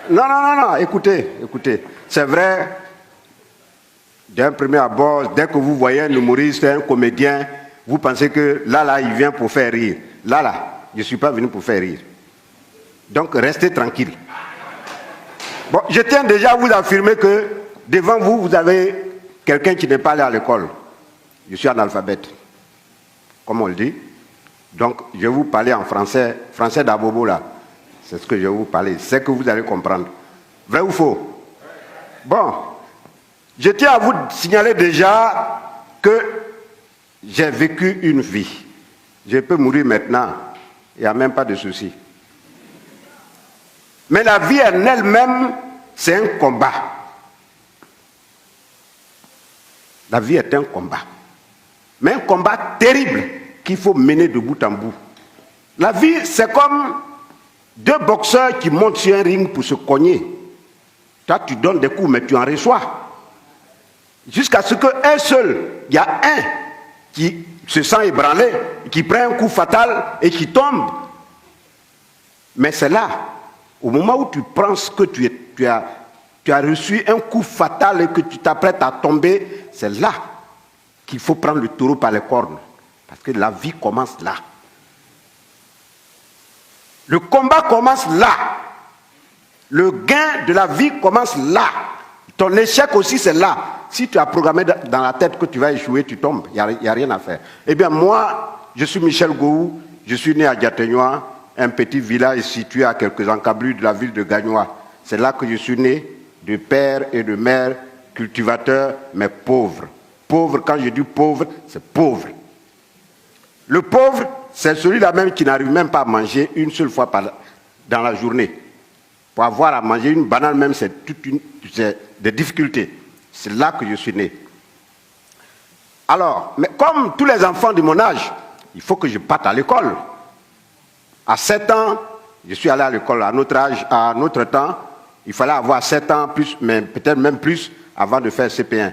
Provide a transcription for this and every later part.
Non, non, non, non, écoutez, écoutez. C'est vrai, d'un premier abord, dès que vous voyez un humoriste, un comédien, vous pensez que là, il vient pour faire rire. Là, je ne suis pas venu pour faire rire. Donc, restez tranquille. Bon, je tiens déjà à vous affirmer que devant vous, vous avez quelqu'un qui n'est pas allé à l'école. Je suis analphabète, comme on le dit. Donc, je vais vous parler en français, français d'Abobo là. C'est ce que je vais vous parler. C'est que vous allez comprendre. Vrai ou faux? Bon, je tiens à vous signaler déjà que j'ai vécu une vie. Je peux mourir maintenant. Il n'y a même pas de souci. Mais la vie en elle-même, c'est un combat. La vie est un combat. Mais un combat terrible qu'il faut mener de bout en bout. La vie, c'est comme deux boxeurs qui montent sur un ring pour se cogner. Toi, tu donnes des coups, mais tu en reçois. Jusqu'à ce qu'un seul, il y a un qui se sent ébranlé, qui prend un coup fatal et qui tombe. Mais c'est là, au moment où tu penses que tu as reçu un coup fatal et que tu t'apprêtes à tomber, c'est là qu'il faut prendre le taureau par les cornes. Parce que la vie commence là. Le combat commence là. Le gain de la vie commence là. Ton échec aussi, c'est là. Si tu as programmé dans la tête que tu vas échouer, tu tombes. Il n'y a rien à faire. Eh bien, moi, je suis Michel Gouou. Je suis né à Diateignois, un petit village situé à quelques encablures de la ville de Gagnois. C'est là que je suis né, de père et de mère, cultivateurs, mais pauvres. Pauvre, quand je dis pauvre, c'est pauvre. Le pauvre, c'est celui-là même qui n'arrive même pas à manger une seule fois dans la journée. Pour avoir à manger une banane même, c'est des difficultés. C'est là que je suis né. Alors, mais comme tous les enfants de mon âge, il faut que je parte à l'école. À 7 ans, je suis allé à l'école. À notre âge, à notre temps, il fallait avoir 7 ans, plus, mais peut-être même plus, avant de faire CP1.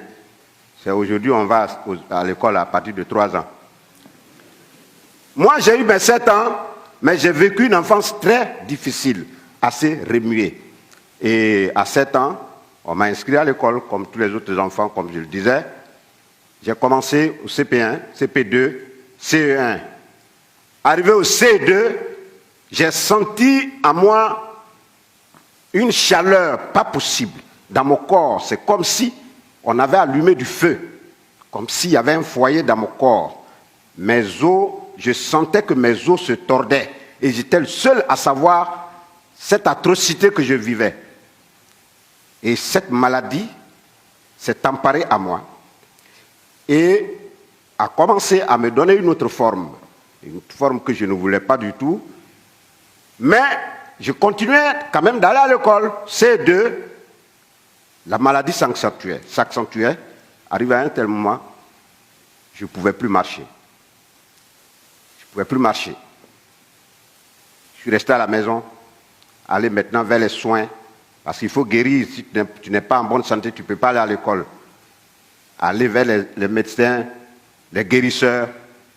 C'est aujourd'hui, on va à l'école à partir de 3 ans. Moi, j'ai eu mes 7 ans, mais j'ai vécu une enfance très difficile, assez remuée. Et à 7 ans, on m'a inscrit à l'école, comme tous les autres enfants, comme je le disais. J'ai commencé au CP1, CP2, CE1. Arrivé au CE2, j'ai senti en moi une chaleur pas possible dans mon corps. C'est comme si on avait allumé du feu, comme s'il y avait un foyer dans mon corps. Mes os, je sentais que mes os se tordaient. Et j'étais le seul à savoir cette atrocité que je vivais. Et cette maladie s'est emparée à moi et a commencé à me donner une autre forme que je ne voulais pas du tout. Mais je continuais quand même d'aller à l'école. C2, la maladie s'accentuait. Arrivé à un tel moment, je ne pouvais plus marcher. Je ne pouvais plus marcher. Je suis resté à la maison, aller maintenant vers les soins, parce qu'il faut guérir. Si tu n'es pas en bonne santé, tu ne peux pas aller à l'école. Aller vers les médecins, les guérisseurs,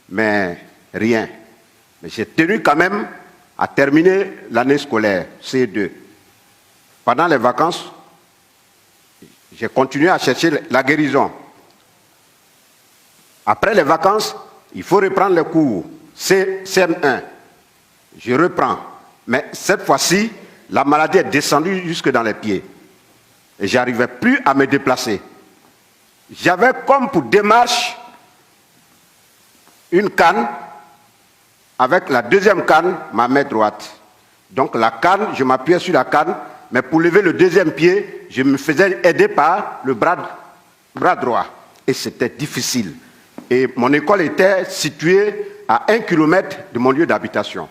mais rien. Mais j'ai tenu quand même à terminer l'année scolaire, C2. Pendant les vacances, j'ai continué à chercher la guérison. Après les vacances, il faut reprendre les cours, CM1. Je reprends. Mais cette fois-ci, la maladie est descendue jusque dans les pieds. Et je n'arrivais plus à me déplacer. J'avais comme pour démarche une canne, avec la deuxième canne, ma main droite. Donc la canne, je m'appuyais sur la canne, mais pour lever le deuxième pied, je me faisais aider par le bras droit. Et c'était difficile. Et mon école était située à 1 kilomètre de mon lieu d'habitation.